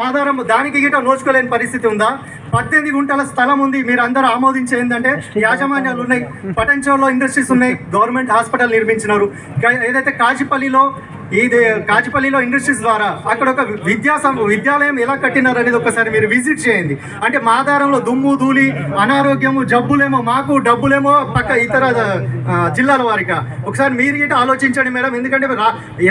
మాదారం దానికి గిట నోచుకోలేని పరిస్థితి ఉందా? 18 గుంటల స్థలం ఉంది. మీరు అందరూ ఆమోదించే ఏంటంటే యాజమాన్యాలు ఉన్నాయి, పటంచోలో ఇండస్ట్రీస్ ఉన్నాయి, గవర్నమెంట్ హాస్పిటల్ నిర్మించినారు. ఏదైతే కాచిపల్లిలో ఇండస్ట్రీస్ ద్వారా అక్కడ ఒక విద్యాలయం ఎలా కట్టినారు అనేది ఒకసారి మీరు విజిట్ చేయండి. అంటే మాదారంలో దుమ్ము ధూళి అనారోగ్యము జబ్బులేమో మాకు, డబ్బులేమో పక్క ఇతర జిల్లాల వారిగా. ఒకసారి మీరు గిట్ట ఆలోచించండి మేడం. ఎందుకంటే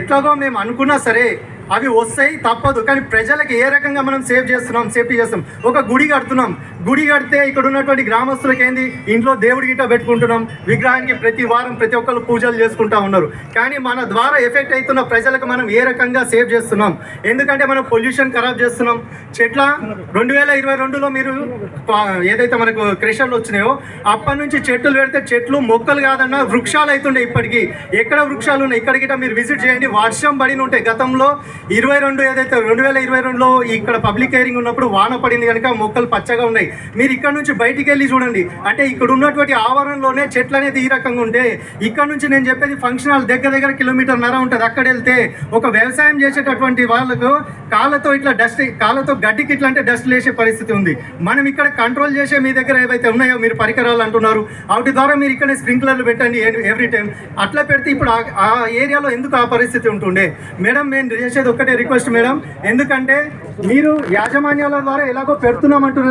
ఎట్లాగో మేము అనుకున్నా సరే అవి వస్తాయి, తప్పదు. కానీ ప్రజలకు ఏ రకంగా మనం సేఫ్టీ చేస్తాం. ఒక గుడి కడుతున్నాం, గుడి కడితే ఇక్కడ ఉన్నటువంటి గ్రామస్తులకి ఏంది, ఇంట్లో దేవుడి గిట్ట పెట్టుకుంటున్నాం, విగ్రహానికి ప్రతి వారం ప్రతి ఒక్కరు పూజలు చేసుకుంటా ఉన్నారు. కానీ మన ద్వారా ఎఫెక్ట్ అవుతున్న ప్రజలకు మనం ఏ రకంగా సేవ్ చేస్తున్నాం? ఎందుకంటే మనం పొల్యూషన్ ఖరాబ్ చేస్తున్నాం. చెట్ల 2022లో మీరు ఏదైతే మనకు క్రెషర్లు వచ్చినాయో అప్పటి నుంచి చెట్లు పెడితే చెట్లు మొక్కలు కాదన్నా వృక్షాలు అవుతుండే. ఇప్పటికీ ఎక్కడ వృక్షాలు ఉన్నాయి ఇక్కడ గిట్ట మీరు విజిట్ చేయండి. వర్షం పడిన ఉంటాయి. గతంలో 2022లో ఇక్కడ పబ్లిక్ హియరింగ్ ఉన్నప్పుడు వాన పడింది కనుక మొక్కలు పచ్చగా ఉన్నాయి. మీరు ఇక్కడ నుంచి బయటికి వెళ్ళి చూడండి. అంటే ఇక్కడ ఉన్నటువంటి ఆవరణలోనే చెట్లు అనేది ఈ రకంగా ఉంటే, ఇక్కడ నుంచి నేను చెప్పేది ఫంక్షన్ హాల్ దగ్గర 1.5 కిలోమీటర్ ఉంటుంది. అక్కడ వెళ్తే ఒక వ్యవసాయం చేసేటటువంటి వాళ్ళకు కాళ్ళతో గడ్డికి ఇట్లా అంటే డస్ట్ లేసే పరిస్థితి ఉంది. మనం ఇక్కడ కంట్రోల్ చేసే మీ దగ్గర ఏవైతే ఉన్నాయో మీరు పరికరాలు అంటున్నారు, వాటి ద్వారా మీరు ఇక్కడ స్ప్రింక్లర్లు పెట్టండి ఎవ్రీ టైం. అట్లా పెడితే ఇప్పుడు ఆ ఏరియాలో ఎందుకు ఆ పరిస్థితి ఉంటుండే? మేడం నేను చేసేది ఒక్కటే రిక్వెస్ట్ మేడం, ఎందుకంటే మీరు యాజమాన్యాల ద్వారా ఎలాగో పెడుతున్నామంటున్నారు.